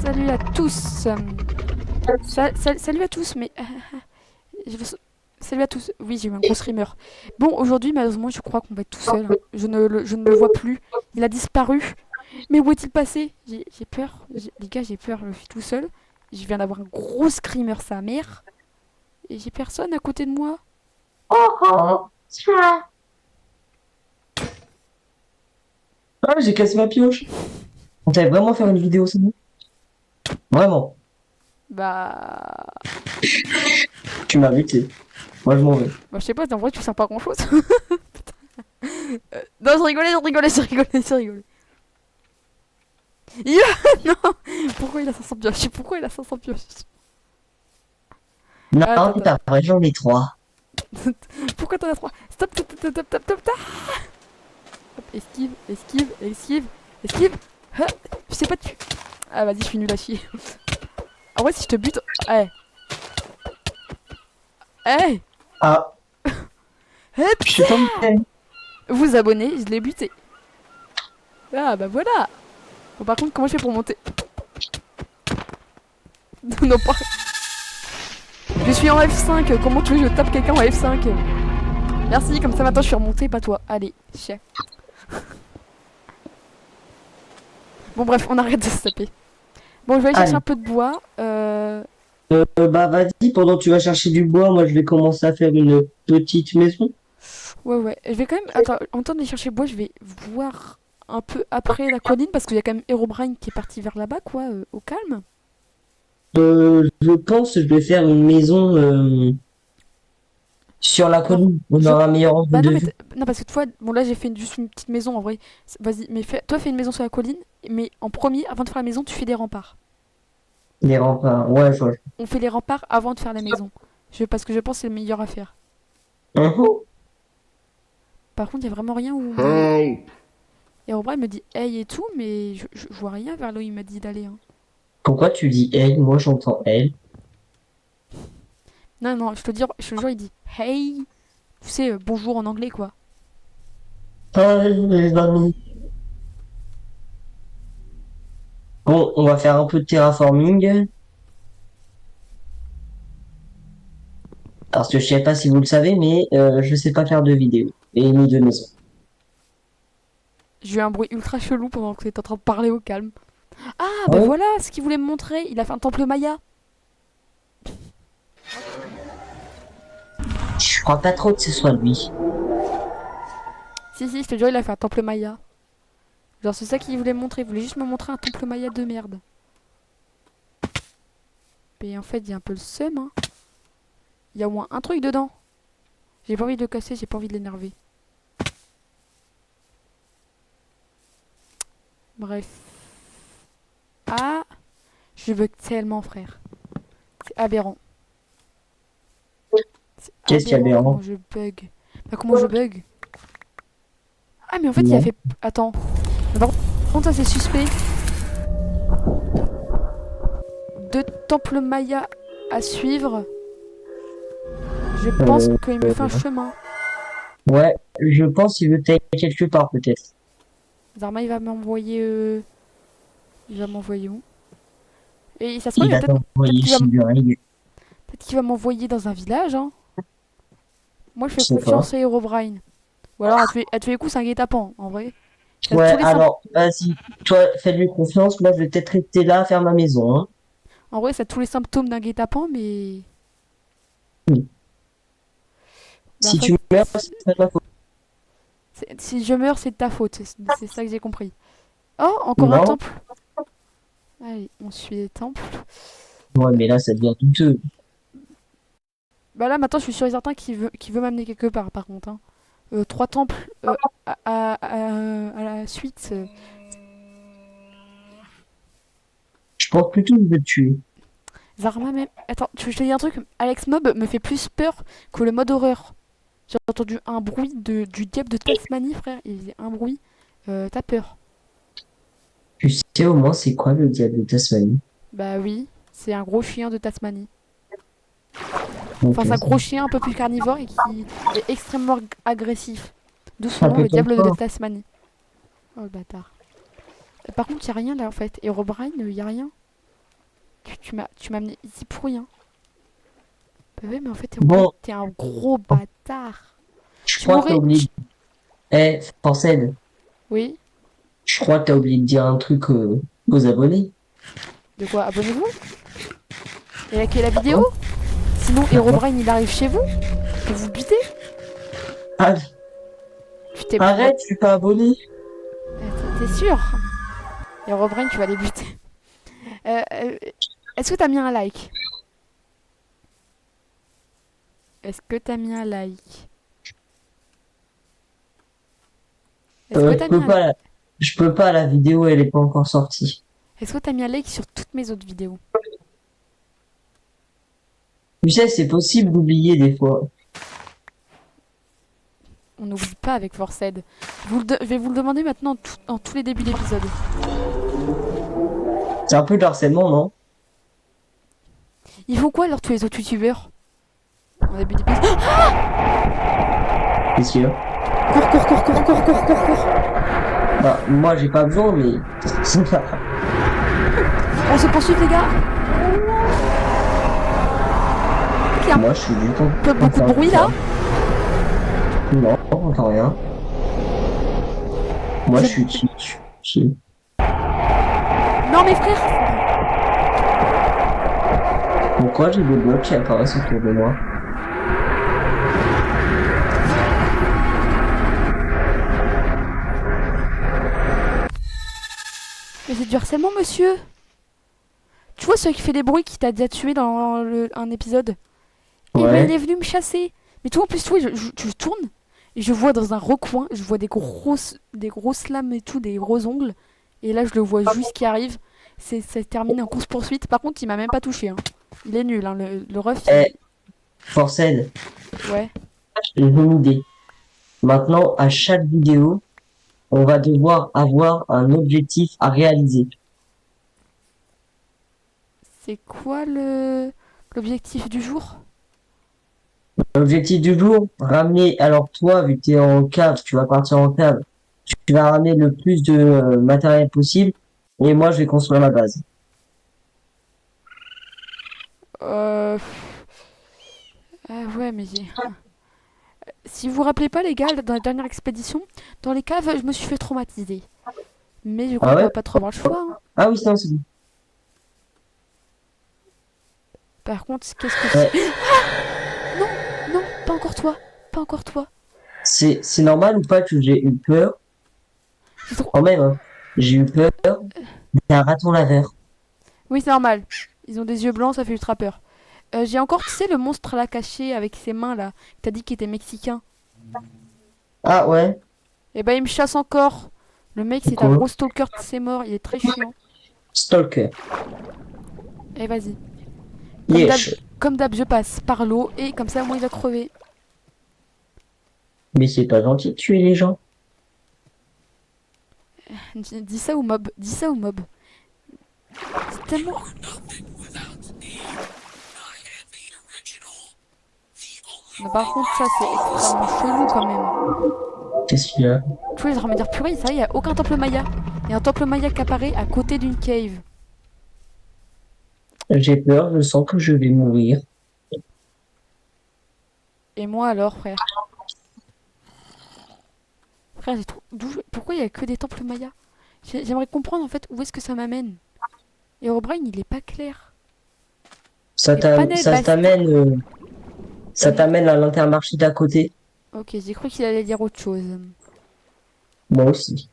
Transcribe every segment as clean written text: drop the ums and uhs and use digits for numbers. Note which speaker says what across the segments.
Speaker 1: Salut à tous. Salut à tous, mais je veux- salut à tous. Oui, j'ai eu un gros streamer. Bon, aujourd'hui, malheureusement, je crois qu'on va être tout seul. Je ne le vois plus. Il a disparu. Mais où est-il passé? J'ai peur. Les gars, j'ai peur. Je suis tout seul. Je viens d'avoir un gros screamer, sa mère. Et j'ai personne à côté de moi.
Speaker 2: Oh, ça. Ah, j'ai cassé ma pioche. On t'allait vraiment faire une vidéo, c'est bon? Vraiment.
Speaker 1: Bah...
Speaker 2: Tu m'as buté. Moi, je m'en vais.
Speaker 1: Bah, je sais pas, en vrai, tu sens pas grand-chose. Non, je rigolais. Non. Pourquoi il a 500 pioches? Pourquoi il a 500 pioches?
Speaker 2: Non,
Speaker 1: Attends,
Speaker 2: c'est
Speaker 1: attends.
Speaker 2: pas vrai, j'en ai trois.
Speaker 1: Pourquoi t'en as 3? Stop, stop, stop, stop, stop, stop, stop. Esquive. Ah, je sais pas tu. Ah, vas-y, je suis nul à chier. En vrai, si je te bute. Eh, eh,
Speaker 2: Ah, je suis tombé.
Speaker 1: vous abonnez, je l'ai buté. Ah, bah voilà. Bon, par contre, comment je fais pour monter? Non, pas. Je suis en F5. Comment tu veux que je tape quelqu'un en F5? Merci, comme ça maintenant je suis remonté, pas toi. Allez, chien. Bon, bref, on arrête de se taper. Bon, je vais aller chercher un
Speaker 2: Allez.
Speaker 1: peu de bois.
Speaker 2: Bah, vas-y, pendant que tu vas chercher du bois, moi, je vais commencer à faire une petite maison.
Speaker 1: Ouais. Je vais quand même. Attends, en temps d'aller chercher le bois, je vais voir un peu après la colline parce qu'il y a quand même Herobrine qui est parti vers là-bas, quoi, au calme.
Speaker 2: Je pense que je vais faire une maison sur la
Speaker 1: Alors,
Speaker 2: colline. On
Speaker 1: je.
Speaker 2: aura un meilleur angle
Speaker 1: Bah non,
Speaker 2: de
Speaker 1: mais.
Speaker 2: vue.
Speaker 1: Non, parce que toi, bon, là j'ai fait juste une petite maison en vrai. Vas-y, mais toi, fais une maison sur la colline, mais en premier, avant de faire la maison, tu fais des remparts.
Speaker 2: Les remparts. Ouais, je vois.
Speaker 1: On fait les remparts avant de faire la maison. Parce que je pense que c'est le meilleur à faire.
Speaker 2: Mhm.
Speaker 1: Par contre, il y a vraiment rien où.
Speaker 3: Help!
Speaker 1: Herobrine me dit hey et tout, mais je vois rien vers là où il m'a dit d'aller, hein.
Speaker 2: Pourquoi tu dis elle? Moi, j'entends elle.
Speaker 1: Non, je te jure, il dit hey. Tu sais, bonjour en anglais, quoi.
Speaker 2: Ah, les amis. Bon, on va faire un peu de terraforming. Parce que je sais pas si vous le savez, mais je sais pas faire de vidéo et ni de maison.
Speaker 1: J'ai eu un bruit ultra chelou pendant que tu étais en train de parler au calme. Ah, bah
Speaker 2: Ouais,
Speaker 1: voilà ce qu'il voulait me montrer. Il a fait un temple Maya.
Speaker 2: je crois pas trop que ce soit lui.
Speaker 1: Si, je te jure, il a fait un temple Maya. Genre, c'est ça qu'il voulait me montrer. Il voulait juste me montrer un temple Maya de merde. Et en fait, il y a un peu le seum, hein. Il y a au moins un truc dedans. J'ai pas envie de le casser, j'ai pas envie de l'énerver. Bref. Ah, je bug tellement, frère. C'est aberrant. C'est
Speaker 2: Qu'est-ce qu'il y a
Speaker 1: aberrant comment
Speaker 2: bien?
Speaker 1: je bug. Bah, comment je bug? Ah, mais en fait, il a
Speaker 2: Non.
Speaker 1: fait. Attends. Mais par contre, ça, c'est suspect. Deux temples Maya à suivre. Je pense
Speaker 2: Euh,
Speaker 1: qu'il me fait un chemin.
Speaker 2: ouais, je pense qu'il veut tailler quelque part peut-être.
Speaker 1: Zarma, il va m'envoyer. Il va m'envoyer où? Et ça se trouve,
Speaker 2: Il va
Speaker 1: peut-être
Speaker 2: t'envoyer
Speaker 1: qu'il va,
Speaker 2: Shigurui.
Speaker 1: peut-être qu'il va m'envoyer dans un village, hein. Moi, je
Speaker 2: Je
Speaker 1: fais
Speaker 2: sais pas.
Speaker 1: confiance à Herobrine. Ou alors, à tous les coups, c'est un guet-apens, en vrai. Il a
Speaker 2: Ouais,
Speaker 1: tous les
Speaker 2: alors, vas-y. Toi, fais-lui confiance. Moi, je vais peut-être rester là à faire ma maison, hein.
Speaker 1: En vrai, ça a tous les symptômes d'un guet-apens, mais.
Speaker 2: Oui.
Speaker 1: Mais en
Speaker 2: Si
Speaker 1: fait,
Speaker 2: tu meurs, c'est pas de ma faute.
Speaker 1: si je meurs, c'est de ta faute. C'est ça que j'ai compris. Oh, encore un
Speaker 2: Non.
Speaker 1: temple. Allez, on suit les temples.
Speaker 2: Ouais, mais là, ça devient douteux.
Speaker 1: Bah là, maintenant, je suis sûr et certain qu'il veut m'amener quelque part, par contre, hein. Trois temples à la suite.
Speaker 2: Je pense plutôt que je vais te tuer.
Speaker 1: Zarma même. Attends, je te dis un truc. Alex Mob me fait plus peur que le mode horreur. J'ai entendu un bruit du diable de Tasmanie, frère. Il faisait un bruit. T'as peur.
Speaker 2: Tu sais au moins c'est quoi le diable de Tasmanie?
Speaker 1: Bah oui, c'est un gros chien de Tasmanie. Enfin,
Speaker 2: Ok.
Speaker 1: c'est un gros chien un peu plus carnivore et qui est extrêmement agressif. D'où son
Speaker 2: Un
Speaker 1: nom,
Speaker 2: peu
Speaker 1: le
Speaker 2: comme
Speaker 1: diable de
Speaker 2: toi.
Speaker 1: Tasmanie. Oh le bâtard. Par contre, y a rien là en fait. Et Herobrine, y a rien. Tu m'as amené ici pour rien. Bah ouais, mais en fait,
Speaker 2: Bon,
Speaker 1: t'es un gros bâtard.
Speaker 2: je
Speaker 1: Tu
Speaker 2: crois que t'as
Speaker 1: m'aurais...
Speaker 2: oublié. Eh, Francine,
Speaker 1: Oui,
Speaker 2: je crois que t'as oublié de dire un truc aux abonnés.
Speaker 1: de quoi? Abonnez-vous et likez la vidéo.
Speaker 2: Hein.
Speaker 1: Sinon,
Speaker 2: D'accord.
Speaker 1: Herobrine, il arrive chez vous pour vous buter.
Speaker 2: Ah,
Speaker 1: Putain, bon,
Speaker 2: arrête, je suis pas abonné.
Speaker 1: t'es sûr? Herobrine, tu vas les buter. Euh, Est-ce que t'as mis un like? Est-ce que t'as mis un like? Est-ce que
Speaker 2: Je
Speaker 1: t'as mis
Speaker 2: peux
Speaker 1: un like?
Speaker 2: pas, je peux pas, la vidéo, elle est pas encore sortie.
Speaker 1: Est-ce que t'as mis un like sur toutes mes autres vidéos?
Speaker 2: Tu sais, c'est possible d'oublier des fois.
Speaker 1: On n'oublie pas avec Forced. Je vais vous le demander maintenant en tous les débuts d'épisode.
Speaker 2: C'est un peu de harcèlement, non?
Speaker 1: Ils font quoi alors tous les autres youtubeurs en début d'épisode?
Speaker 2: Qu'est-ce qu'il y a?
Speaker 1: Cours.
Speaker 2: Bah, moi, j'ai pas besoin, mais...
Speaker 1: On se poursuit les gars. Il y a un
Speaker 2: Moi, je suis du tout.
Speaker 1: peu beaucoup de bruit là.
Speaker 2: Non, encore rien. Moi, je
Speaker 1: J'ai-
Speaker 2: suis chill.
Speaker 1: Non mes frères.
Speaker 2: Pourquoi j'ai des blocs qui apparaissent autour de moi?
Speaker 1: Mais c'est du harcèlement monsieur. Tu vois celui qui fait des bruits qui t'a déjà tué dans un épisode? Et ben il
Speaker 2: Ouais.
Speaker 1: est venu me chasser. Mais toi en plus toi je tourne et je vois dans un recoin, je vois des grosses lames et tout, des gros ongles. Et là je le vois juste qui arrive. C'est terminé en course poursuite. Par contre il m'a même pas touché. Hein. Il est nul hein, le ref.
Speaker 2: Eh, Forced,
Speaker 1: Ouais.
Speaker 2: j'ai une idée. Maintenant, à chaque vidéo, on va devoir avoir un objectif à réaliser.
Speaker 1: C'est quoi le l'objectif du jour?
Speaker 2: L'objectif du jour, ramener, alors toi, vu que t'es en cave, tu vas partir en cave, tu vas ramener le plus de matériel possible, et moi, je vais construire la base.
Speaker 1: Euh... Ah ouais mais si vous vous rappelez pas les gars, dans la dernière expédition, dans les caves, je me suis fait traumatiser. Mais je crois
Speaker 2: Ah
Speaker 1: qu'on
Speaker 2: ouais?
Speaker 1: va pas trop avoir le choix. Hein.
Speaker 2: Ah oui, c'est bon.
Speaker 1: Par contre, qu'est-ce que
Speaker 2: Ouais.
Speaker 1: c'est? Non, non, pas encore toi. Pas encore toi.
Speaker 2: C'est normal ou pas que j'ai eu peur,
Speaker 1: J'ai trop-
Speaker 2: quand même, hein. J'ai eu peur d'un raton laveur.
Speaker 1: Oui, c'est normal. Ils ont des yeux blancs, ça fait ultra peur. J'ai encore, tu sais, le monstre là caché avec ses mains là. T'as dit qu'il était mexicain.
Speaker 2: Ah ouais?
Speaker 1: Et ben, il me chasse encore. Le mec, c'est un
Speaker 2: Quoi?
Speaker 1: gros stalker de ses morts. Il est très chiant.
Speaker 2: Stalker.
Speaker 1: Et vas-y.
Speaker 2: Yesh.
Speaker 1: Comme d'hab, je passe par l'eau et comme ça, moi, il va crever.
Speaker 2: Mais c'est pas gentil de tuer les gens.
Speaker 1: Dis ça au mob. Dis ça au mob. C'est tellement. Mais par contre, ça, c'est extrêmement chelou quand même.
Speaker 2: Qu'est-ce qu'il y a?
Speaker 1: Tu vois, ils auraient me dire purée, ça, il n'y a aucun temple maya. Il y a un temple maya qui apparaît à côté d'une cave.
Speaker 2: J'ai peur, je sens que je vais mourir.
Speaker 1: Et moi alors, frère? Frère, pourquoi il n'y a que des temples mayas? J'aimerais comprendre en fait où est-ce que ça m'amène. Et O'Brien, il est pas clair.
Speaker 2: Ça
Speaker 1: Et panel
Speaker 2: ça
Speaker 1: basique.
Speaker 2: t'amène, ça t'amène à l'Intermarché d'à côté.
Speaker 1: Ok, j'ai cru qu'il allait dire autre chose.
Speaker 2: Moi aussi.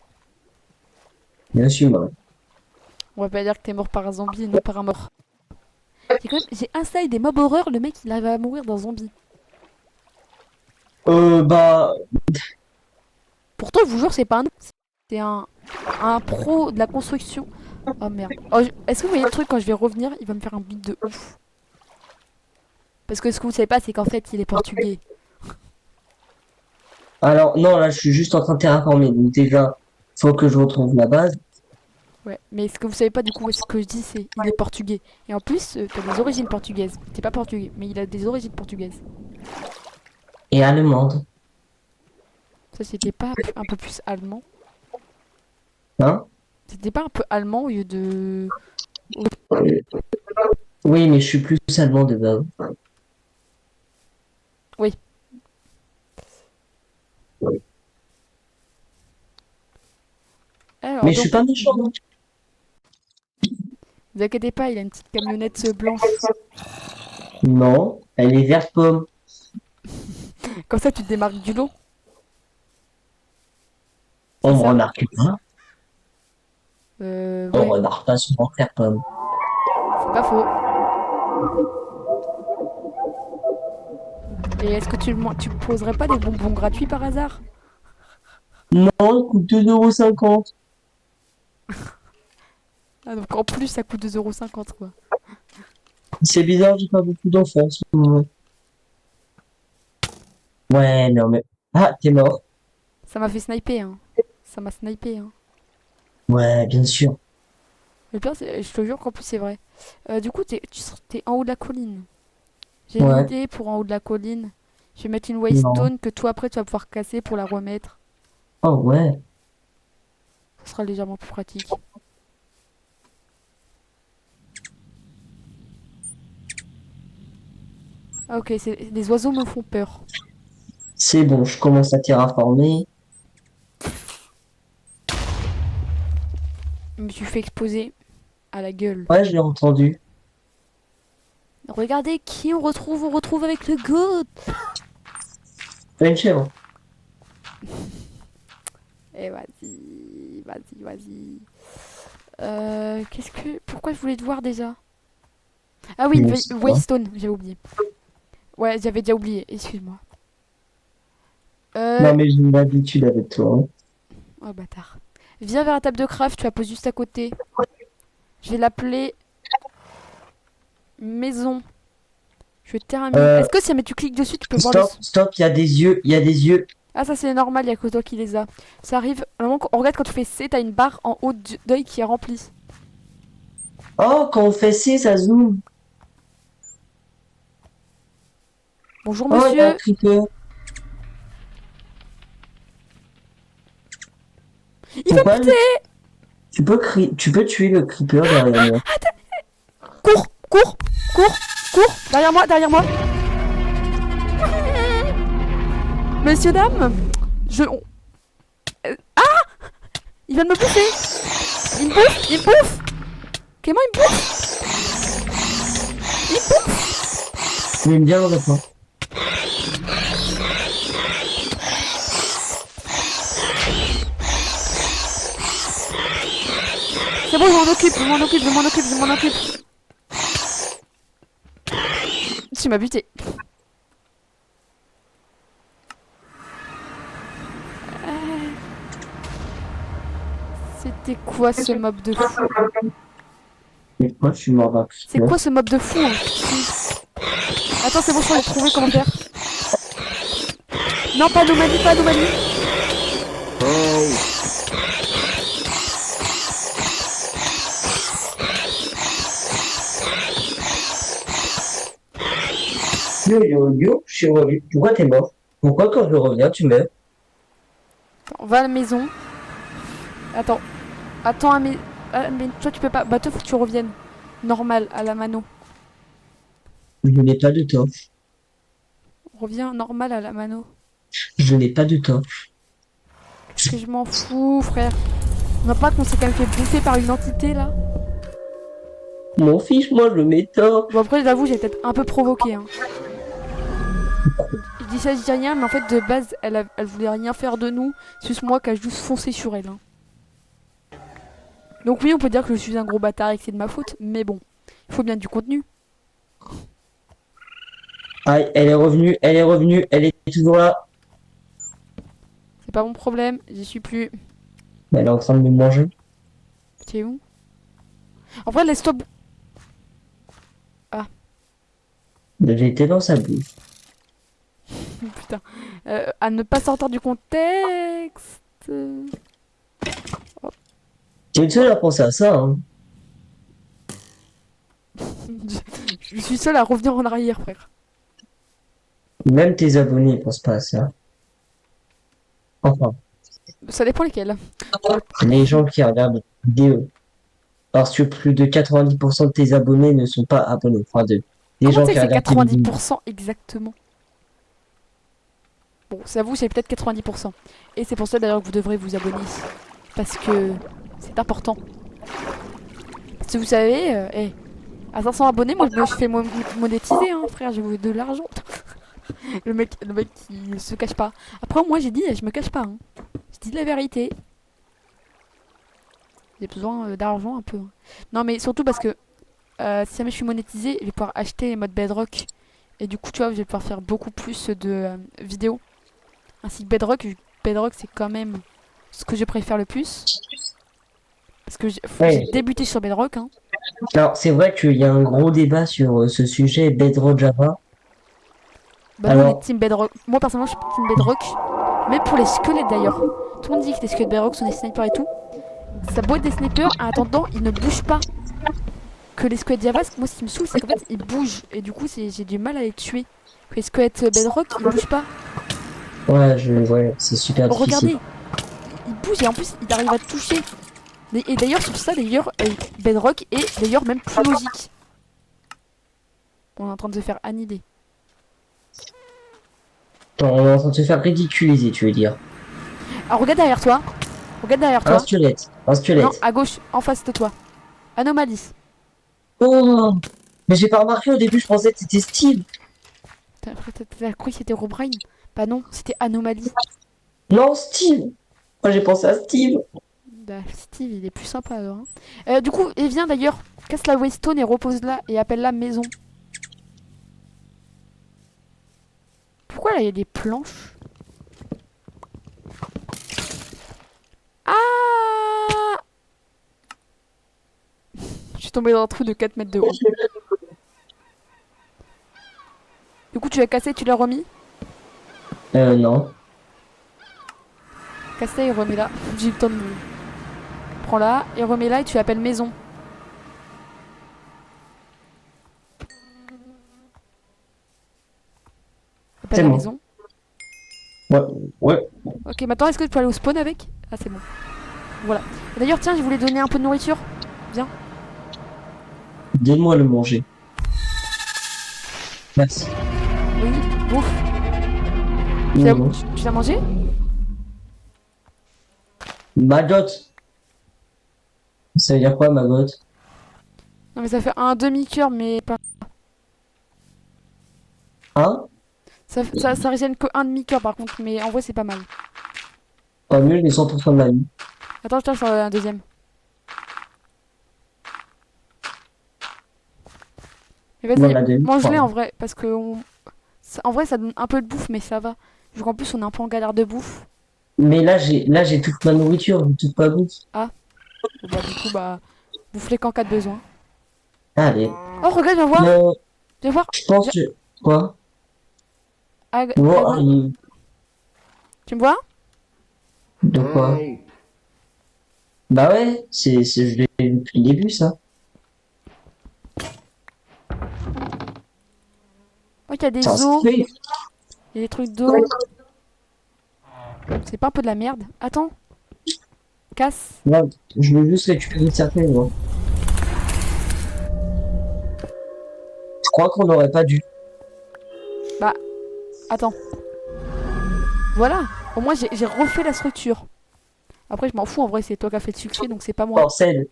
Speaker 2: Bien sûr, moi.
Speaker 1: On va pas dire que t'es mort par un zombie et non par un mort. J'ai installé des mobs horreur, le mec il arrive à mourir d'un zombie.
Speaker 2: Bah,
Speaker 1: Pourtant, je vous jure, c'est pas un. C'est un pro de la construction. Oh merde. Oh, est-ce que vous voyez le truc quand je vais revenir, il va me faire un beat de ouf. Parce que ce que vous savez pas, c'est qu'en fait, il est portugais.
Speaker 2: alors, non, là, je suis juste en train de terraformer. Donc, déjà, faut que je retrouve la base.
Speaker 1: Ouais, mais ce que vous savez pas du coup, ce que je dis, c'est il est portugais. Et en plus, t'as des origines portugaises. T'es pas portugais, mais il a des origines portugaises.
Speaker 2: Et allemande.
Speaker 1: Ça, c'était pas un peu plus allemand?
Speaker 2: Hein?
Speaker 1: C'était pas un peu allemand au lieu de.
Speaker 2: Oui, mais je suis plus allemand de base.
Speaker 1: Oui. Alors,
Speaker 2: Mais je suis
Speaker 1: donc,
Speaker 2: pas méchant, hein.
Speaker 1: vous inquiétez pas, il a une petite camionnette blanche.
Speaker 2: Non, elle est verte pomme.
Speaker 1: Comme ça, tu te démarques du lot, c'est
Speaker 2: On me
Speaker 1: ça?
Speaker 2: remarque pas. On
Speaker 1: Ouais,
Speaker 2: remarque pas sur mon vert pomme.
Speaker 1: c'est pas faux. Et est-ce que tu poserais pas des bonbons gratuits par hasard?
Speaker 2: Non, elle coûte 2,50 €.
Speaker 1: Ah, donc en plus, ça coûte 2,50 € quoi.
Speaker 2: C'est bizarre, j'ai pas beaucoup d'enfants en ce moment. Ouais, non, mais. Ah, t'es mort.
Speaker 1: Ça m'a fait sniper, hein. Ça m'a snipé, hein.
Speaker 2: Ouais, bien sûr.
Speaker 1: Le pire, je te jure qu'en plus, c'est vrai. Du coup, t'es en haut de la colline. J'ai une
Speaker 2: Ouais,
Speaker 1: idée pour en haut de la colline. Je vais mettre une
Speaker 2: non.
Speaker 1: waystone que toi, après, tu vas pouvoir casser pour la remettre.
Speaker 2: Oh, ouais.
Speaker 1: Ce sera légèrement plus pratique. Ah, ok, les oiseaux me font peur.
Speaker 2: C'est bon, je commence à terraformer.
Speaker 1: Je me suis fait exploser à la gueule.
Speaker 2: Ouais, je l'ai entendu.
Speaker 1: Regardez qui on retrouve. On retrouve avec le goat.
Speaker 2: T'as une chèvre.
Speaker 1: Eh, vas-y, vas-y, vas-y. Pourquoi je voulais te voir déjà? Ah oui,
Speaker 2: Je sais pas.
Speaker 1: Waystone, j'avais oublié. Ouais, j'avais déjà oublié, excuse-moi. Euh...
Speaker 2: Non, mais j'ai une habitude avec toi, hein.
Speaker 1: Oh bâtard. Viens vers la table de craft, tu la poses juste à côté. Je vais l'appeler maison. Je termine.
Speaker 2: Euh,
Speaker 1: Est-ce que si jamais tu cliques dessus, tu peux voir les...
Speaker 2: stop, stop, il y a des yeux, il y a des yeux.
Speaker 1: Ah ça c'est normal, il y a que toi qui les a. Ça arrive, au moment qu'on regarde quand tu fais C, t'as une barre en haut d'œil qui est remplie.
Speaker 2: Oh, quand on fait C, ça zoome.
Speaker 1: Bonjour
Speaker 2: Oh, il y a un
Speaker 1: monsieur.
Speaker 2: creeper.
Speaker 1: Il veut
Speaker 2: Pourquoi
Speaker 1: péter.
Speaker 2: tu peux tuer le creeper derrière moi.
Speaker 1: Cours, cours, cours, cours. Derrière moi, derrière moi. Messieurs, dames, je... Il vient de me bouffer. Il me bouffe, il me bouffe. Clément, il me bouffe. Il me bouffe.
Speaker 2: Mais bien le répond.
Speaker 1: C'est bon, je m'en occupe, je m'en occupe, je m'en occupe, je m'en occupe. Tu m'as buté. C'était quoi ce mob de fou?
Speaker 2: Mais moi, je suis mort d'un
Speaker 1: C'est
Speaker 2: creeper.
Speaker 1: quoi ce mob de fou hein? Attends, c'est bon, je vais trouver comment faire. Non, pas anomalie, pas anomalie.
Speaker 2: Yo, yo, yo, je suis revenu. Pourquoi t'es mort? Pourquoi quand je reviens, tu meurs?
Speaker 1: Attends, va à la maison. Attends, attends, mais toi tu peux pas. Bah, toi faut que tu reviennes. Normal, à la mano.
Speaker 2: Je n'ai pas de torche.
Speaker 1: Reviens normal à la mano.
Speaker 2: Je n'ai pas de torche.
Speaker 1: Qu'est-ce que je m'en fous, frère? On voit pas qu'on s'est quand même fait bouffer par une entité là?
Speaker 2: Mon fiche, moi, je mets tort.
Speaker 1: Bon, après, j'avoue, j'ai peut-être un peu provoqué. Hein. Je dis ça, je dis rien, mais en fait, de base, elle voulait rien faire de nous. C'est juste moi qui a juste foncé sur elle. Hein. Donc, oui, on peut dire que je suis un gros bâtard et que c'est de ma faute, mais bon, il faut bien du contenu.
Speaker 2: Aïe, elle est toujours là.
Speaker 1: C'est pas mon problème, j'y suis plus.
Speaker 2: Mais elle est en train de me manger.
Speaker 1: Tu où? En vrai, laisse-toi. Ah,
Speaker 2: J'ai été dans sa bouche.
Speaker 1: putain. À ne pas sortir du contexte.
Speaker 2: T'es le seul à penser à ça, hein.
Speaker 1: Je suis seule à revenir en arrière, frère.
Speaker 2: Même tes abonnés, ils pensent pas à ça. Enfin,
Speaker 1: Ça dépend lesquels.
Speaker 2: les gens qui regardent les vidéos. Parce que plus de 90% de tes abonnés ne sont pas abonnés. Enfin, des
Speaker 1: Comment tu
Speaker 2: gens
Speaker 1: sais
Speaker 2: qui
Speaker 1: que c'est
Speaker 2: regardent tes vidéos.
Speaker 1: 90% exactement? Bon, ça vous, c'est peut-être 90%. Et c'est pour ça d'ailleurs que vous devrez vous abonner. Parce que c'est important. Si vous savez, à 500 abonnés, moi je me fais monétiser, hein, frère, j'ai de l'argent. Le mec qui se cache pas. Après, moi j'ai dit, je me cache pas. Hein. Je dis la vérité. J'ai besoin d'argent un peu. Hein. Non, mais surtout parce que si jamais je suis monétisé, je vais pouvoir acheter les modes Bedrock. Et du coup, tu vois, je vais pouvoir faire beaucoup plus de vidéos. Ainsi que Bedrock. Bedrock, c'est quand même ce que je préfère le plus. Parce que j'ai
Speaker 2: Ouais.
Speaker 1: débuté sur Bedrock. Hein.
Speaker 2: Alors, c'est vrai qu'il y a un gros débat sur ce sujet, Bedrock Java.
Speaker 1: Bah, nous, on est
Speaker 2: Alors,
Speaker 1: Team Bedrock. Moi, personnellement, je suis Team Bedrock. Même pour les squelettes d'ailleurs. Tout le monde dit que les squelettes Bedrock sont des snipers et tout. Ça beau être des snipers, en attendant, ils ne bougent pas. Que les squelettes Java, moi, ce qui me saoule, c'est qu'en fait, ils bougent. Et du coup, j'ai du mal à les tuer. Que les squelettes Bedrock, ils bougent pas.
Speaker 2: ouais, c'est super
Speaker 1: Oh,
Speaker 2: difficile.
Speaker 1: regardez, ils bougent et en plus, ils arrivent à toucher. Et d'ailleurs, sur ça, d'ailleurs, Bedrock est d'ailleurs même plus logique. On est en train de se faire annihiler.
Speaker 2: On est en train de se faire ridiculiser, tu veux dire.
Speaker 1: Alors, regarde derrière toi. Regarde derrière
Speaker 2: Un
Speaker 1: toi.
Speaker 2: squelette. Un
Speaker 1: Non,
Speaker 2: squelette.
Speaker 1: à gauche, en face de toi. Anomalie.
Speaker 2: Oh! Mais j'ai pas remarqué au début, je pensais que c'était Steve.
Speaker 1: T'as cru que c'était Robrine? Bah non, c'était Anomalie.
Speaker 2: Non, Steve! Moi, j'ai pensé à Steve.
Speaker 1: Bah, Steve, il est plus sympa alors. Hein. Du coup, et viens d'ailleurs, casse la Waystone et repose-la et appelle-la maison. Pourquoi là il y a des planches? Ah! Je suis tombée dans un trou de 4 mètres de haut. Du coup, tu l'as cassé, tu l'as remis?
Speaker 2: Non.
Speaker 1: Casse-la et remets-la. J'ai eu le temps de me. Prends-la et remets-la et tu l'appelles maison. Appelle
Speaker 2: C'est
Speaker 1: la
Speaker 2: bon.
Speaker 1: maison.
Speaker 2: Ouais, ouais.
Speaker 1: Ok, maintenant est-ce que tu peux aller au spawn avec? Ah, c'est bon. Voilà. D'ailleurs, tiens, je voulais donner un peu de nourriture. Viens.
Speaker 2: Donne-moi le manger. Merci.
Speaker 1: Oui, bouffe.
Speaker 2: Non.
Speaker 1: Tu l'as mangé?
Speaker 2: Maggot. Ça veut dire quoi, maggot?
Speaker 1: Non, mais ça fait un demi-cœur, mais pas.
Speaker 2: Hein?
Speaker 1: Ça régène que un demi-cœur par contre, mais en vrai, c'est pas mal.
Speaker 2: Pas mieux les 100% de la vie.
Speaker 1: Attends, je t'en un deuxième. Mais
Speaker 2: Bon,
Speaker 1: vas-y,
Speaker 2: la demi.
Speaker 1: mange-les
Speaker 2: Pardon.
Speaker 1: en vrai, parce que en vrai, ça donne un peu de bouffe, mais ça va. Vu qu'en plus, on est un peu en galère de bouffe.
Speaker 2: Mais là, j'ai toute ma nourriture, j'ai toute ma bouffe.
Speaker 1: Ah, bon, bah du coup, bah, bouffe-les qu'en cas de besoin.
Speaker 2: Allez.
Speaker 1: Oh, regarde, viens voir,
Speaker 2: Euh,
Speaker 1: viens voir.
Speaker 2: je pense
Speaker 1: Viens,
Speaker 2: que... Quoi?
Speaker 1: à
Speaker 2: Bon,
Speaker 1: gauche. Tu me vois?
Speaker 2: de quoi? Bah ouais, je l'ai vu depuis le début, ça.
Speaker 1: Oh, il y a
Speaker 2: C'est un
Speaker 1: des os,
Speaker 2: squelette.
Speaker 1: il y a des trucs d'eau. C'est pas un peu de la merde? Attends, casse.
Speaker 2: Ouais, je veux juste récupérer le cercueil, moi. Je crois qu'on n'aurait pas dû.
Speaker 1: Bah, attends. Voilà, au moins j'ai refait la structure. Après, je m'en fous, en vrai, c'est toi qui as fait le succès, donc c'est pas moi.
Speaker 2: Forced.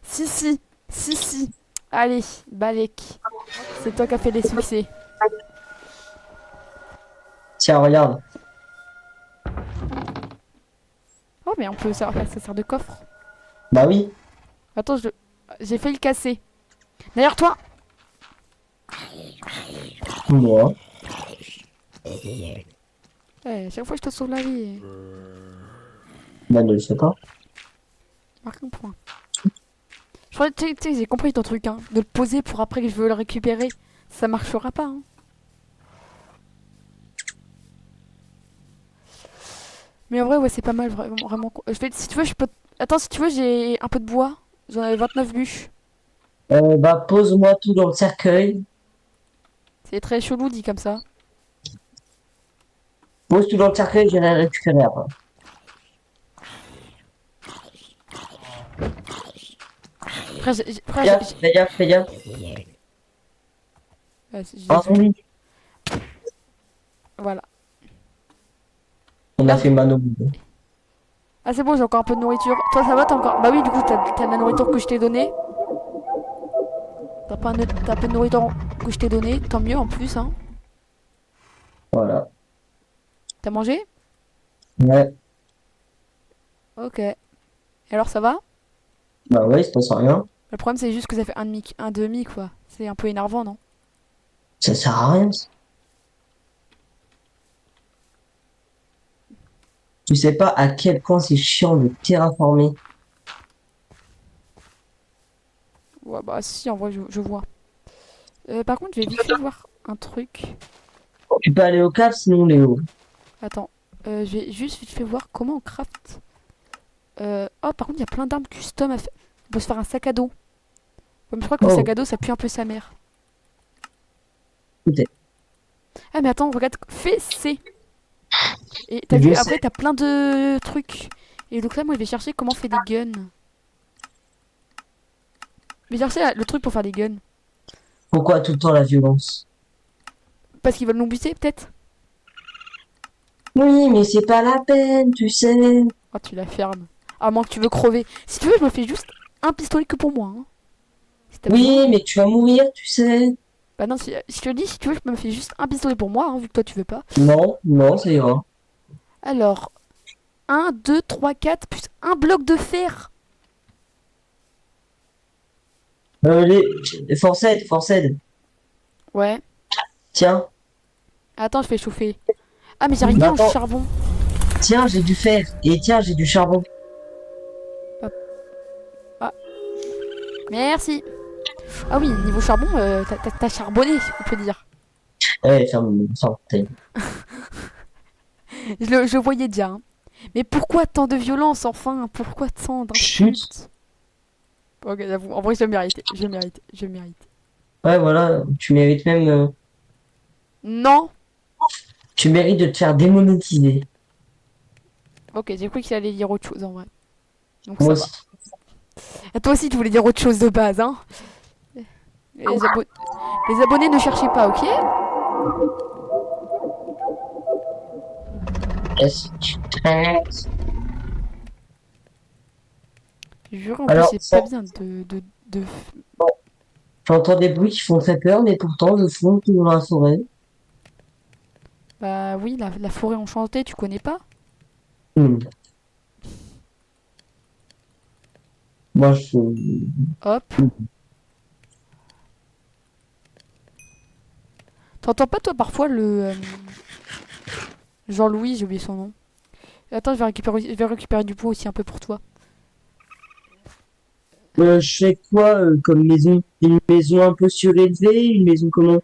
Speaker 1: Si, si, si, si. Allez, Balek. C'est toi qui as fait les succès.
Speaker 2: Tiens, regarde.
Speaker 1: Oh, mais on peut ça sert de coffre.
Speaker 2: Bah oui.
Speaker 1: Attends, j'ai failli le casser. Derrière toi.
Speaker 2: Moi.
Speaker 1: Chaque fois que je te sauve la vie,
Speaker 2: Bah ne le sais pas.
Speaker 1: marque un point. Je crois que tu sais, j'ai compris ton truc, hein. De le poser pour après que je veux le récupérer. Ça marchera pas, hein. Mais en vrai, ouais, c'est pas mal, vraiment, vraiment. Si tu veux, je peux. Attends, si tu veux, j'ai un peu de bois. J'en avais 29 bûches.
Speaker 2: Bah pose-moi tout dans le cercueil.
Speaker 1: C'est très chelou dit comme ça.
Speaker 2: Pose tout dans le cercueil, j'irai le récupérer après.
Speaker 1: Frère, frère,
Speaker 2: Fais gaffe, fais gaffe.
Speaker 1: j'ai
Speaker 2: Ah
Speaker 1: vu.
Speaker 2: oui,
Speaker 1: Voilà.
Speaker 2: on a
Speaker 1: Là,
Speaker 2: fait mano Mano.
Speaker 1: ah, c'est bon, j'ai encore un peu de nourriture. Toi, ça va, t'as encore. Bah oui, du coup, t'as de la nourriture que je t'ai donnée. T'as un peu de nourriture que je t'ai donnée. Tant mieux en plus, hein.
Speaker 2: Voilà.
Speaker 1: T'as mangé?
Speaker 2: Ouais.
Speaker 1: Ok. Et alors, ça va?
Speaker 2: Bah ouais, il se passe rien.
Speaker 1: Le problème, c'est juste que ça fait un demi, quoi. C'est un peu énervant, non?
Speaker 2: Ça sert à rien. Tu sais pas à quel point c'est chiant de terraformer.
Speaker 1: Ouais, bah si, en vrai, je vois. Par contre, je vais vite fait voir un truc.
Speaker 2: Tu peux aller au cave sinon Léo.
Speaker 1: Attends. Je vais juste vite fait voir comment on craft. Oh, par contre, il y a plein d'armes custom à faire. On peut se faire un sac à dos. Ouais, mais je crois que le sac
Speaker 2: Oh,
Speaker 1: à dos, ça pue un peu sa mère.
Speaker 2: écoutez,
Speaker 1: Ah, mais attends, regarde. Fais C. Et t'as vu,
Speaker 2: je
Speaker 1: après,
Speaker 2: sais.
Speaker 1: t'as plein de trucs. Et donc là, moi, je vais chercher comment on fait des guns. Mais chercher le truc pour faire des guns.
Speaker 2: Pourquoi tout le temps la violence?
Speaker 1: Parce qu'ils veulent nous buter, peut-être.
Speaker 2: Oui, mais c'est pas la peine, tu sais.
Speaker 1: Oh, tu la fermes. À moins que tu veux crever. Si tu veux, je me fais juste un pistolet que pour moi, hein. Si t'as besoin.
Speaker 2: Oui, mais tu vas mourir, tu sais.
Speaker 1: Bah non, si je te le dis, si tu veux, je me fais juste un pistolet pour moi, hein, vu que toi tu veux pas.
Speaker 2: Non, non, ça ira.
Speaker 1: Alors, un 2 3 4 plus un bloc de fer.
Speaker 2: Force aide.
Speaker 1: Ouais.
Speaker 2: Tiens,
Speaker 1: Attends, je fais chauffer. Ah, mais j'ai rien en
Speaker 2: attends,
Speaker 1: charbon.
Speaker 2: tiens, j'ai du fer. Et tiens, j'ai du charbon.
Speaker 1: Hop. Ah, merci. Ah oui, niveau charbon, t'as charbonné, on peut dire.
Speaker 2: Ouais, ferme,
Speaker 1: Je le voyais déjà, hein. Mais pourquoi tant de violence, enfin? Pourquoi tant
Speaker 2: Chut.
Speaker 1: d'insultes? Ok, j'avoue, en vrai, je le mérite. Je le mérite. Je le mérite.
Speaker 2: Ouais, voilà, tu mérites même,
Speaker 1: Non.
Speaker 2: tu mérites de te faire démonétiser.
Speaker 1: Ok, j'ai cru qu'il allait dire autre chose en vrai. Donc
Speaker 2: Moi
Speaker 1: ça va.
Speaker 2: aussi.
Speaker 1: Et toi aussi, tu voulais dire autre chose de base, hein? Les, abo- les abonnés ne cherchez pas, ok?
Speaker 2: Est-ce que tu traces?
Speaker 1: Je jure, en plus,
Speaker 2: Alors,
Speaker 1: c'est pas bien de...
Speaker 2: j'entends des bruits qui font très peur, mais pourtant, je fonce dans la forêt.
Speaker 1: Bah oui, la forêt enchantée, tu connais pas?
Speaker 2: Hmm. Moi, je...
Speaker 1: Hop. T'entends pas, toi, parfois, Jean-Louis, j'ai oublié son nom. Attends, je vais récupérer du pot aussi un peu pour toi.
Speaker 2: Je fais quoi comme maison? Une maison un peu surélevée? Une maison comment?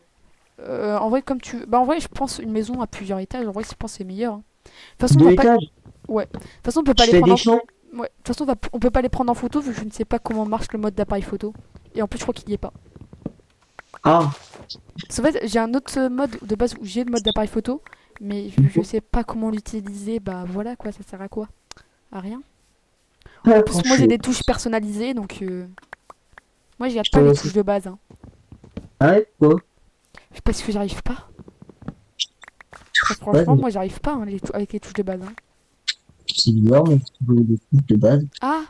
Speaker 1: En vrai, comme tu... Bah en vrai, je pense une maison à plusieurs étages, en vrai, je pense que c'est meilleur, hein. De toute façon, on
Speaker 2: Deux
Speaker 1: va pas...
Speaker 2: étages?
Speaker 1: Ouais. De toute façon, on peut pas
Speaker 2: Je
Speaker 1: les
Speaker 2: fais
Speaker 1: prendre
Speaker 2: des
Speaker 1: en...
Speaker 2: champs?
Speaker 1: Ouais. De toute façon, on peut pas les prendre en photo vu que je ne sais pas comment marche le mode d'appareil photo. Et en plus, je crois qu'il y est pas.
Speaker 2: Ah,
Speaker 1: Parce qu'en fait, j'ai un autre mode de base où j'ai le mode d'appareil photo, mais vu que je sais pas comment l'utiliser, bah voilà quoi, ça sert à quoi? À rien. En
Speaker 2: ah,
Speaker 1: plus,
Speaker 2: quand
Speaker 1: moi j'ai des touches personnalisées, donc moi je garde pas les touches de base, hein.
Speaker 2: Ah ouais, quoi?
Speaker 1: Parce que j'arrive pas. Très
Speaker 2: Ouais,
Speaker 1: franchement, moi j'arrive pas, hein, avec les touches de base, hein.
Speaker 2: c'est bizarre, mais tu veux des trucs de base.
Speaker 1: Ah!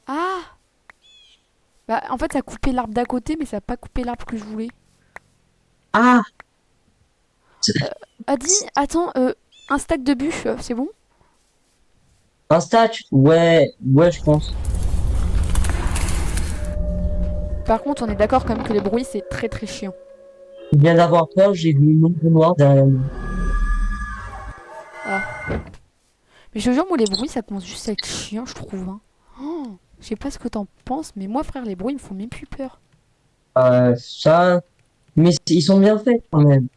Speaker 1: Ah! Bah en fait, ça a coupé l'arbre d'à côté, mais ça a pas coupé l'arbre que je voulais.
Speaker 2: Ah!
Speaker 1: Adi, attends, un stack de bûches, c'est bon?
Speaker 2: Un statut? Ouais, ouais, je pense.
Speaker 1: Par contre, on est d'accord quand même que les bruits c'est très très chiant.
Speaker 2: Je viens d'avoir peur, j'ai vu une ombre noire derrière moi.
Speaker 1: Ah. Mais je te jure, moi les bruits ça commence juste à être chiant, je trouve, hein. Oh, je sais pas ce que t'en penses, mais moi frère, les bruits ils me font même plus peur.
Speaker 2: Ça, mais ils sont bien faits quand même.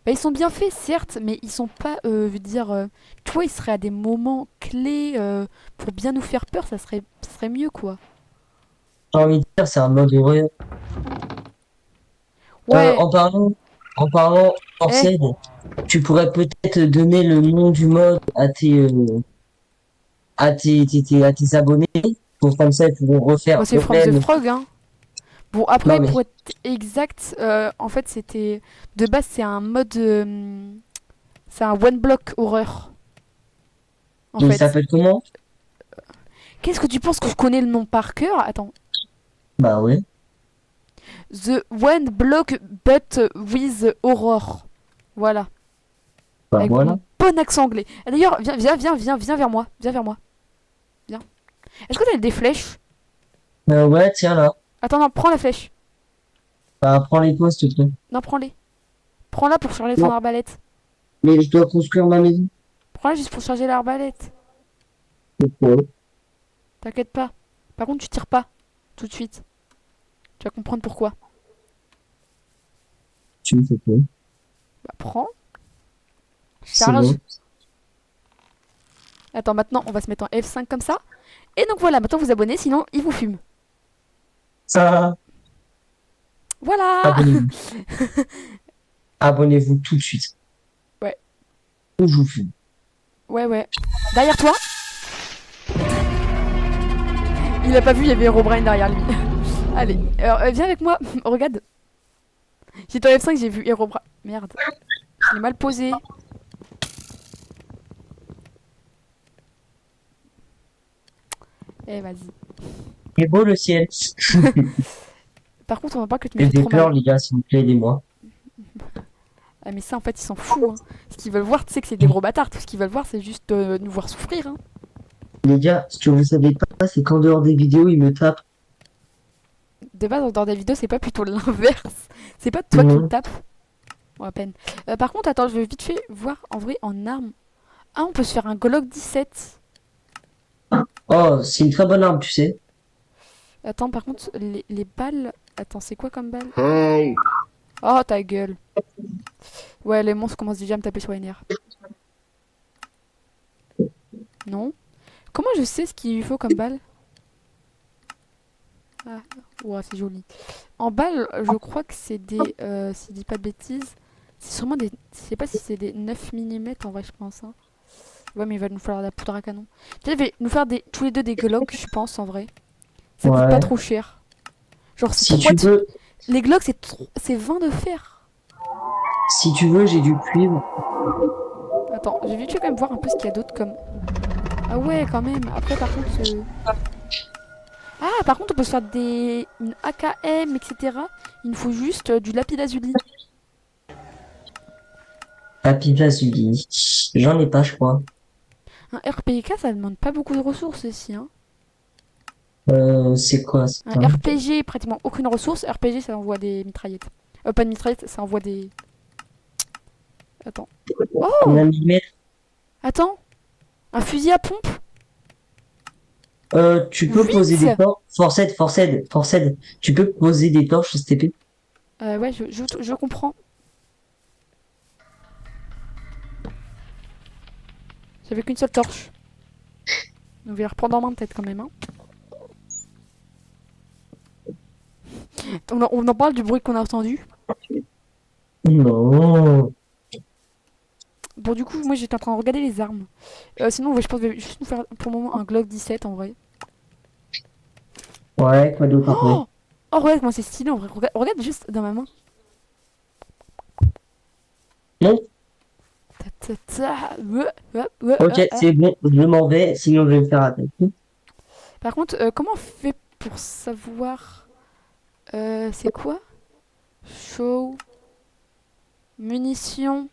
Speaker 1: Bah, ils sont bien faits, certes, mais ils sont pas, je veux dire, tu vois, ils seraient à des moments clés pour bien nous faire peur, ça serait mieux, quoi.
Speaker 2: J'ai envie de dire, c'est un mode heureux. Euh,
Speaker 1: Ouais,
Speaker 2: en parlant, en parlant hors
Speaker 1: eh,
Speaker 2: scène, tu pourrais peut-être donner le nom du mode à tes abonnés. pour comme ça, ils pourront refaire
Speaker 1: Bon, c'est From the
Speaker 2: eux-mêmes.
Speaker 1: Frog, hein. Bon,
Speaker 2: Non,
Speaker 1: après,
Speaker 2: mais
Speaker 1: pour être exact, en fait, c'était... De base, c'est un mode... c'est un one-block horreur, en
Speaker 2: il
Speaker 1: fait.
Speaker 2: s'appelle comment?
Speaker 1: Qu'est-ce que tu penses que je connais le nom par cœur? Attends.
Speaker 2: Bah ouais.
Speaker 1: The One Block But with Horror. Voilà.
Speaker 2: Bah
Speaker 1: Avec
Speaker 2: voilà.
Speaker 1: mon bon accent anglais. Et d'ailleurs, viens vers moi. Viens vers moi. Viens. Est-ce que t'as des flèches?
Speaker 2: Ouais, tiens là.
Speaker 1: Attends, non, prends la flèche.
Speaker 2: Bah, prends les points, s'il te plaît.
Speaker 1: Non, prends-les. Prends-la pour charger ton
Speaker 2: Non,
Speaker 1: arbalète.
Speaker 2: mais je dois construire ma maison.
Speaker 1: Prends-la juste pour charger l'arbalète.
Speaker 2: Pourquoi?
Speaker 1: T'inquiète pas. Par contre, tu tires pas. Tout de suite. Tu vas comprendre pourquoi.
Speaker 2: Tu me fais quoi?
Speaker 1: Bah, prends.
Speaker 2: C'est
Speaker 1: Charge.
Speaker 2: bon.
Speaker 1: Attends, maintenant, on va se mettre en F5 comme ça. Et donc voilà, maintenant vous abonnez, sinon il vous fume.
Speaker 2: Ça,
Speaker 1: Voilà.
Speaker 2: abonnez-vous. Abonnez-vous tout de suite.
Speaker 1: Ouais.
Speaker 2: Ou je vous fume.
Speaker 1: Ouais. Derrière toi. Il a pas vu, il y avait Herobrine derrière lui. Allez, alors, viens avec moi. Regarde. J'étais en F5, j'ai vu Herobrine. Merde. Je l'ai mal posé. Eh, vas-y.
Speaker 2: C'est beau le ciel.
Speaker 1: Par contre, on va pas que tu me
Speaker 2: J'ai
Speaker 1: fais trop
Speaker 2: peur,
Speaker 1: mal.
Speaker 2: les gars, s'il vous plaît, aidez-moi.
Speaker 1: Ah, mais ça, en fait, ils s'en foutent. Hein. Ce qu'ils veulent voir, tu sais que c'est des gros bâtards. Tout ce qu'ils veulent voir, c'est juste nous voir souffrir. Hein.
Speaker 2: Les gars, ce que vous savez pas, c'est qu'en dehors des vidéos, ils me tapent.
Speaker 1: De base, dans des vidéos, c'est pas plutôt l'inverse. C'est pas toi qui me
Speaker 2: Mhm.
Speaker 1: tapes. Bon, à peine. Par contre, attends, je vais vite fait voir en vrai en armes. Ah, on peut se faire un Glock 17.
Speaker 2: Oh, c'est une très bonne arme, tu sais.
Speaker 1: Attends, par contre, les balles. Attends, c'est quoi comme balle?
Speaker 3: Hey!
Speaker 1: Oh, ta gueule. Ouais, les monstres commencent déjà à me taper sur les nerfs. Non? Comment je sais ce qu'il lui faut comme balle? Ah, ouais, c'est joli. En balle, je crois que c'est des. Si je dis pas de bêtises, c'est sûrement des. Je sais pas si c'est des 9 mm en vrai, je pense. Hein. Ouais, mais il va nous falloir de la poudre à canon. Tu sais, il va nous faire tous les deux des Glock, je pense, en vrai. Ça coûte pas
Speaker 2: Ouais.
Speaker 1: trop cher. Genre, c'est
Speaker 2: Si
Speaker 1: 3
Speaker 2: tu veux,
Speaker 1: Les Glock, c'est 20 de fer.
Speaker 2: si tu veux, j'ai du cuivre.
Speaker 1: Attends, j'ai vite fait quand même voir un peu ce qu'il y a d'autre comme. Ah ouais, quand même. Après, par contre. Ah, par contre, on peut se faire une AKM, etc. Il nous faut juste du lapis lazuli.
Speaker 2: Lapis lazuli. J'en ai pas, je crois.
Speaker 1: Un RPK, ça demande pas beaucoup de ressources ici. Hein.
Speaker 2: C'est quoi ça?
Speaker 1: Un RPG, pratiquement aucune ressource. RPG, ça envoie des mitraillettes. Pas de mitraillettes, ça envoie des. Attends.
Speaker 2: Combien
Speaker 1: Oh!
Speaker 2: de millimètres?
Speaker 1: Attends! Un fusil à pompe?
Speaker 2: Tu peux
Speaker 1: 8?
Speaker 2: poser des torches. Forced. Tu peux poser des torches sur cette épée.
Speaker 1: Ouais, je comprends. J'avais qu'une seule torche. On va la reprendre en main peut-être quand même. Hein. On en parle du bruit qu'on a entendu.
Speaker 2: Non.
Speaker 1: Bon, du coup, moi j'étais en train de regarder les armes. Sinon, ouais, je pense que je vais juste nous faire pour le moment un Glock 17 en vrai.
Speaker 2: Ouais, quoi d'autre après?
Speaker 1: Oh! Oh, regarde comment c'est stylé en vrai. Regarde juste dans ma main.
Speaker 2: Non?
Speaker 1: Ta, ta, ta.
Speaker 2: Ok, c'est bon, je m'en vais, sinon je vais me faire attaquer.
Speaker 1: Par contre, comment on fait pour savoir. C'est quoi? Show. Munitions.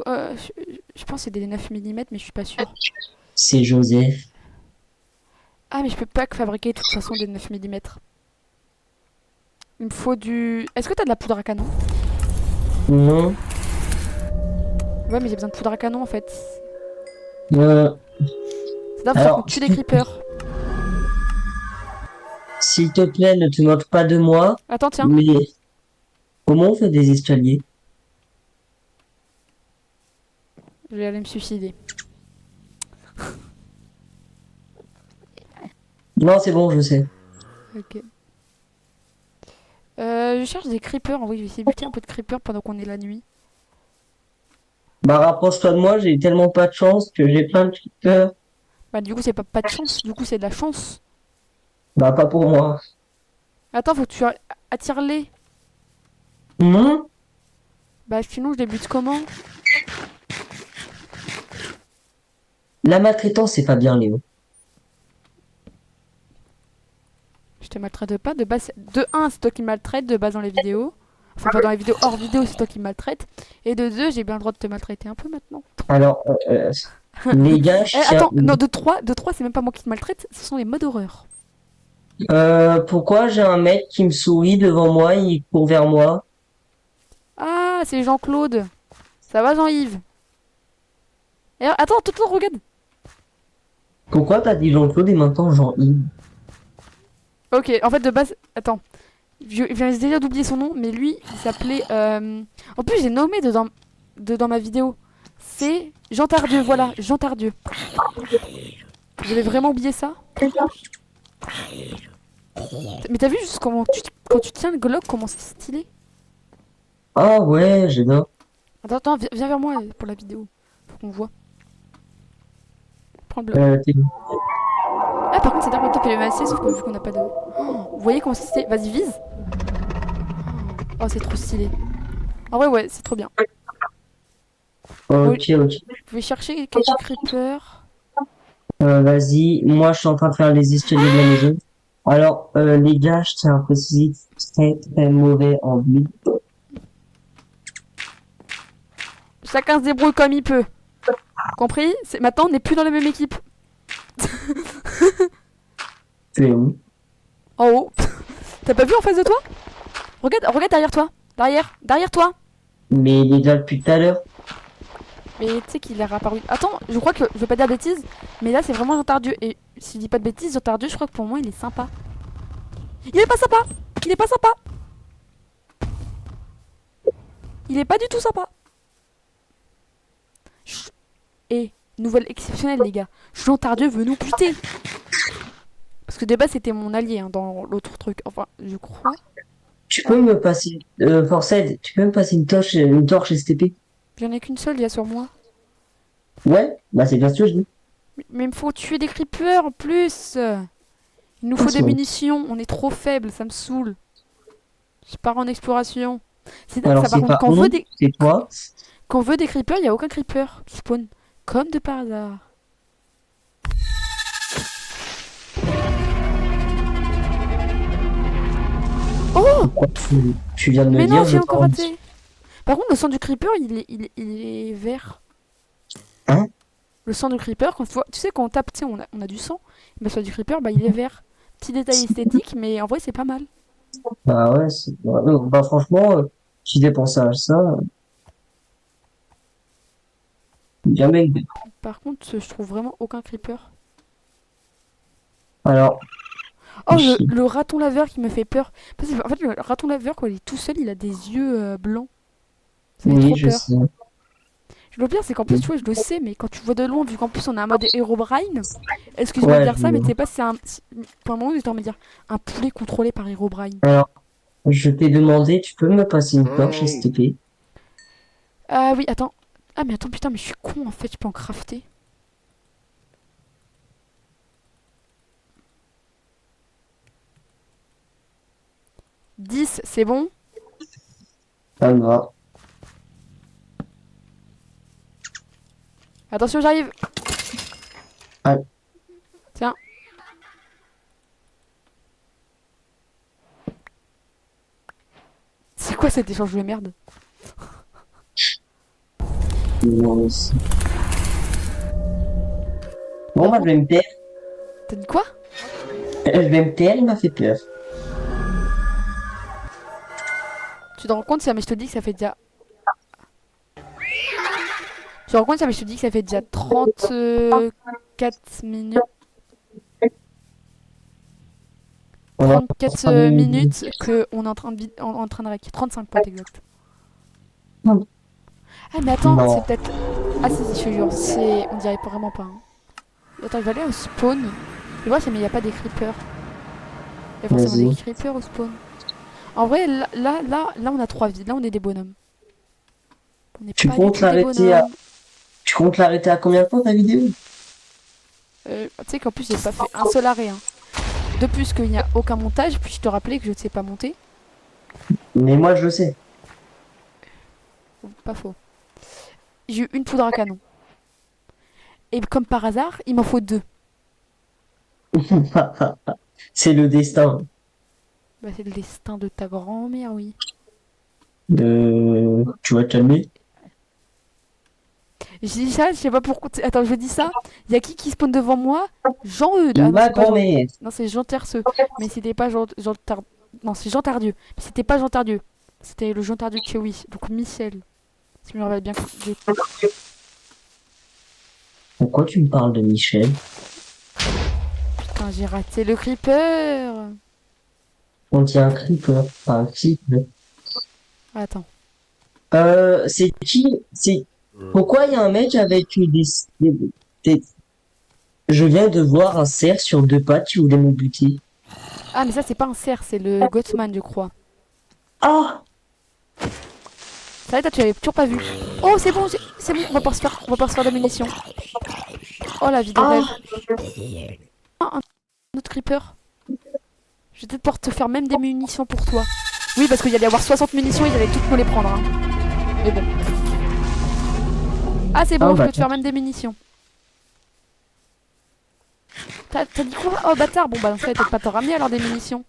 Speaker 1: Je pense que c'est des 9 mm, mais je suis pas sûre.
Speaker 2: C'est Joseph.
Speaker 1: Ah, mais je peux pas fabriquer de toute façon des 9 mm. Il me faut du. Est-ce que t'as de la poudre à canon?
Speaker 2: Non.
Speaker 1: Ouais, mais j'ai besoin de poudre à canon en fait.
Speaker 2: Euh,
Speaker 1: C'est là
Speaker 2: alors,
Speaker 1: qu'on tue les creepers.
Speaker 2: s'il te plaît, ne te moque pas de moi,
Speaker 1: Attends, tiens.
Speaker 2: mais comment on fait des escaliers?
Speaker 1: Je vais aller me suicider.
Speaker 2: Non, c'est bon, je sais.
Speaker 1: Ok. Je cherche des creepers. En vrai, je vais essayer de buter un peu de creepers pendant qu'on est la nuit.
Speaker 2: Bah, rapproche-toi de moi, j'ai tellement pas de chance que j'ai plein de creepers.
Speaker 1: Bah du coup c'est pas de chance, du coup c'est de la chance.
Speaker 2: Bah, pas pour moi.
Speaker 1: Attends, faut que tu attires-les.
Speaker 2: Non,
Speaker 1: Bah sinon je débute comment?
Speaker 2: la maltraitance, c'est pas bien, Léo.
Speaker 1: Je te maltraite pas. De base, de un c'est toi qui me maltraites de base dans les vidéos. Enfin pas dans les vidéos, hors vidéo c'est toi qui me maltraites. Et de deux, j'ai bien le droit de te maltraiter un peu maintenant.
Speaker 2: Alors, les gars,
Speaker 1: Eh, attends, non, de trois c'est même pas moi qui te maltraite, ce sont les modes horreur.
Speaker 2: pourquoi j'ai un mec qui me sourit devant moi, il court vers moi?
Speaker 1: Ah, c'est Jean-Claude. Ça va Jean-Yves? Eh, attends, attends, regarde.
Speaker 2: Pourquoi t'as dit Jean-Claude et maintenant Jean-Yves?
Speaker 1: Ok, en fait de base, attends. Je viens déjà d'oublier son nom, mais lui, il s'appelait... En plus, j'ai nommé dedans ma vidéo. C'est Jean Tardieu, voilà, Jean Tardieu. J'avais vraiment oublié ça. Mais t'as vu juste quand tu tiens le Glock, comment c'est stylé?
Speaker 2: Ah ouais, j'adore.
Speaker 1: Attends, attends, viens vers moi pour la vidéo. Faut qu'on voit. Prends le bloc.
Speaker 2: T'es-
Speaker 1: Ah, par contre, c'est Dark Top et le MAC, sauf que vu qu'on n'a pas de... Oh, vous voyez comment c'est stylé? Vas-y, vise. Oh, c'est trop stylé. En vrai, ouais, c'est trop bien. Bon,
Speaker 2: Ok, ok.
Speaker 1: je vais chercher quelques creepers.
Speaker 2: Vas-y, moi je suis en train de faire les escaliers de la maison. Alors, les gars, je tiens à préciser, c'est très mauvais en build.
Speaker 1: Chacun se débrouille comme il peut. Compris? Maintenant, on n'est plus dans la même équipe.
Speaker 2: Tu es où?
Speaker 1: En haut. T'as pas vu en face de toi? Regarde derrière toi. Derrière toi.
Speaker 2: Mais il est là depuis tout à l'heure.
Speaker 1: Mais tu sais qu'il est réapparu. Attends, je crois que je veux pas dire de bêtises, mais là c'est vraiment Jean Tardieu. Et si je dis pas de bêtises, Jean Tardieu, je crois que pour moi il est sympa. Il est pas sympa. Il est pas sympa. Il est pas du tout sympa. Chut. Et nouvelle exceptionnelle les gars. Jean Tardieu veut nous buter. Parce que de base c'était mon allié hein, dans l'autre truc. Enfin, je crois.
Speaker 2: Tu peux me passer, Forced, tu peux me passer une torche STP?
Speaker 1: J'en ai qu'une seule, il y a sur moi.
Speaker 2: Ouais, bah c'est bien sûr, je dis.
Speaker 1: Mais il me faut tuer des creepers en plus. Il nous
Speaker 2: Ah,
Speaker 1: faut
Speaker 2: c'est
Speaker 1: des
Speaker 2: bon.
Speaker 1: munitions. On est trop faible, ça me saoule. Je pars en exploration. C'est dingue
Speaker 2: Alors
Speaker 1: ça par
Speaker 2: c'est
Speaker 1: contre.
Speaker 2: pas on, c'est toi.
Speaker 1: Quand on veut des creepers, il n'y a aucun creeper qui spawn. Comme de par hasard. Oh!
Speaker 2: Pourquoi tu viens de me
Speaker 1: Mais non,
Speaker 2: dire, je
Speaker 1: j'ai encore
Speaker 2: crois.
Speaker 1: raté. Par contre, le sang du creeper, il est vert.
Speaker 2: Hein?
Speaker 1: Le sang du creeper, tu sais, quand on tape, tu sais, on a du sang. Mais le sang du creeper, bah, il est vert. Petit détail esthétique, mais en vrai, c'est pas mal.
Speaker 2: Bah ouais, bah, franchement, tu dépenses à ça, bien mec.
Speaker 1: Par contre, je trouve vraiment aucun creeper.
Speaker 2: Alors,
Speaker 1: Oh, le,
Speaker 2: ici.
Speaker 1: le raton laveur qui me fait peur. Parce que, en fait, le raton laveur, quand il est tout seul, il a des yeux blancs. Ça fait
Speaker 2: Oui,
Speaker 1: trop
Speaker 2: je
Speaker 1: peur.
Speaker 2: sais.
Speaker 1: Le pire, c'est qu'en plus, tu vois, je le sais, mais quand tu vois de loin, vu qu'en plus on a un mode Herobrine, excuse-moi de
Speaker 2: Ouais,
Speaker 1: dire ça, mais tu sais pas si c'est un. Pour un moment, j'étais en train de me dire un poulet contrôlé par Herobrine.
Speaker 2: alors, je t'ai demandé, tu peux me passer une torche STP?
Speaker 1: Ah oui, attends. Ah, mais attends, putain, mais je suis con en fait, je peux en crafter. 10, c'est bon?
Speaker 2: Ça me va.
Speaker 1: Attention, j'arrive.
Speaker 2: Ah,
Speaker 1: Tiens. C'est quoi cet échange de merde?
Speaker 2: moi aussi. Bon,
Speaker 1: Par
Speaker 2: bah, je
Speaker 1: contre,
Speaker 2: vais me taire.
Speaker 1: t'as dit quoi?
Speaker 2: Je vais me taire, il m'a fait peur.
Speaker 1: Tu te rends compte, ça, mais je te dis que ça fait déjà. Tu te rends compte, ça, mais je te dis que ça fait déjà 34 minutes.
Speaker 2: On a
Speaker 1: 34 minutes qu'on est en train de rec. 35 points exact. Ah mais attends,
Speaker 2: Non.
Speaker 1: c'est peut-être... Ah si, je te jure, on dirait vraiment pas. Hein. Attends, je vais aller au spawn. Je vois, mais il n'y a pas des creepers. Il y a forcément des
Speaker 2: Vas-y.
Speaker 1: creepers au spawn. En vrai, là, on a 3 vies. Là, on est des bonhommes. On n'est
Speaker 2: Tu
Speaker 1: pas du
Speaker 2: comptes
Speaker 1: tout des
Speaker 2: l'arrêter à,
Speaker 1: bonhommes.
Speaker 2: tu comptes l'arrêter à combien de temps ta vidéo?
Speaker 1: Tu sais qu'en plus, j'ai pas fait un seul arrêt. Hein. De plus qu'il n'y a aucun montage, puis je te rappelais que je ne sais pas monter.
Speaker 2: Mais moi, je le sais.
Speaker 1: Pas faux. J'ai eu une poudre à canon. Et comme par hasard, il m'en faut 2.
Speaker 2: C'est le destin
Speaker 1: Bah, c'est le destin de ta grand-mère, oui.
Speaker 2: de... Tu vas te calmer?
Speaker 1: Je dis ça, je sais pas pourquoi. Attends, je dis ça. Il y a qui spawn devant moi? Jean-Eudes. Ah non,
Speaker 2: Ma
Speaker 1: c'est pas Jean.
Speaker 2: grand-mère.
Speaker 1: Non, c'est Jean Terceux. Mais c'était pas Jean Non, c'est Jean Tardieu. Mais c'était pas Jean Tardieu. C'était le Jean Tardieu que oui. Donc Michel. Si je me rappelle bien.
Speaker 2: Pourquoi tu me parles de Michel?
Speaker 1: Putain, j'ai raté le creeper.
Speaker 2: On dit un creeper, pas un creeper.
Speaker 1: Attends.
Speaker 2: C'est qui? C'est... Pourquoi il y a un mec avec des- Je viens de voir un cerf sur 2 pattes qui voulait me buter.
Speaker 1: Ah, mais ça, c'est pas un cerf, c'est le Gotsman, je crois.
Speaker 2: Ah!
Speaker 1: Ça va, toi, tu l'avais toujours pas vu. Oh, c'est bon, c'est bon, on va pas se faire de munitions. Oh, la vie de rêve. Ah, un autre creeper. Je vais peut-être pouvoir te faire même des munitions pour toi. Oui, parce qu'il y allait y avoir 60 munitions, ils allaient toutes me les prendre. Hein. Mais bon. Ah, c'est bon,
Speaker 2: Ah,
Speaker 1: je
Speaker 2: bah,
Speaker 1: peux te faire même des munitions. T'as dit quoi? Oh, bâtard. Bon, bah, dans ce cas, peut-être pas te ramener alors des munitions.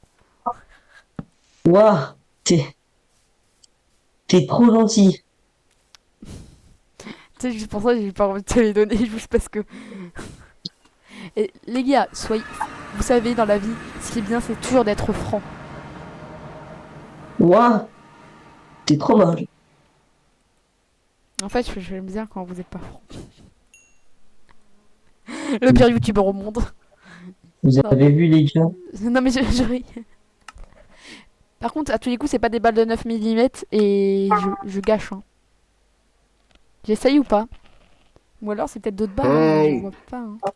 Speaker 2: Ouah! T'es trop gentil.
Speaker 1: Tu sais, juste pour ça, j'ai pas envie de te les donner, juste parce que. Et les gars, vous savez, dans la vie, ce qui est bien, c'est toujours d'être franc.
Speaker 2: Ouah! T'es trop moche.
Speaker 1: En fait, j'aime bien quand vous êtes pas franc. Le pire youtubeur au monde.
Speaker 2: Vous
Speaker 1: Non,
Speaker 2: avez vu les gars?
Speaker 1: non mais je ris. Par contre, à tous les coups, c'est pas des balles de 9 mm et je gâche. Hein. J'essaye ou pas? Ou alors c'est peut-être d'autres balles, hein, je vois pas. Hein. Parce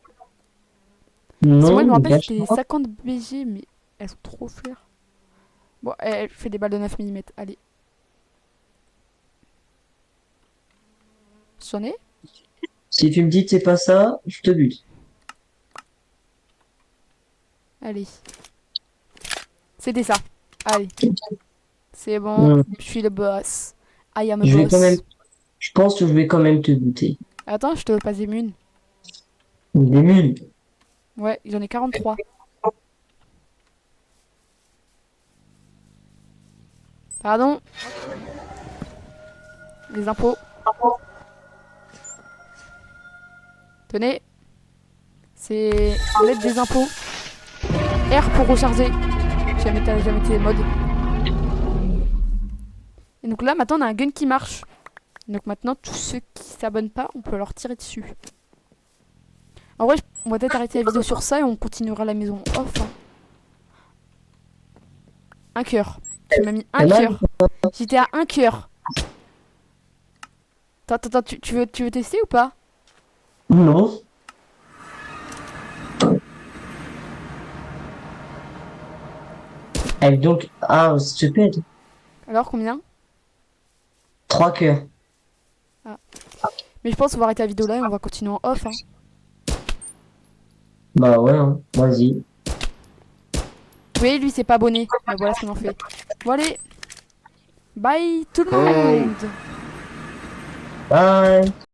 Speaker 1: que moi, je me
Speaker 2: Non,
Speaker 1: rappelle,
Speaker 2: gâche
Speaker 1: c'était
Speaker 2: pas.
Speaker 1: 50 BG, mais elles sont trop chères. Bon, elle fait des balles de 9 mm. Allez. J'en ai?
Speaker 2: Si tu me dis que c'est pas ça, je te bute.
Speaker 1: Allez. C'était ça. Allez. C'est bon,
Speaker 2: Hmm.
Speaker 1: je suis le boss. I am a
Speaker 2: Je vais quand même,
Speaker 1: boss.
Speaker 2: je pense que je vais quand même te buter.
Speaker 1: Attends, je te passe des munes.
Speaker 2: Des mules.
Speaker 1: Ouais, j'en ai 43. Pardon. Les impôts. Tenez. C'est l'aide des impôts. R pour recharger. Jamais été mode. Et donc là, maintenant, on a un gun qui marche. Donc maintenant, tous ceux qui s'abonnent pas, on peut leur tirer dessus. En vrai, on va peut-être arrêter la vidéo sur ça et on continuera la maison off. Hein. Un cœur. Tu m'as mis un cœur. J'étais à un cœur. Attends, tu veux tester ou pas?
Speaker 2: Non. Avec donc, ah, stupide.
Speaker 1: Alors, combien?
Speaker 2: 3 cœurs.
Speaker 1: Mais je pense qu'on va arrêter la vidéo là et on va continuer en off. Hein.
Speaker 2: Bah ouais, hein. Vas-y.
Speaker 1: Oui, lui, c'est pas abonné. Mais voilà ce qu'on en fait. Bon, allez. Bye tout le monde.
Speaker 2: Bye.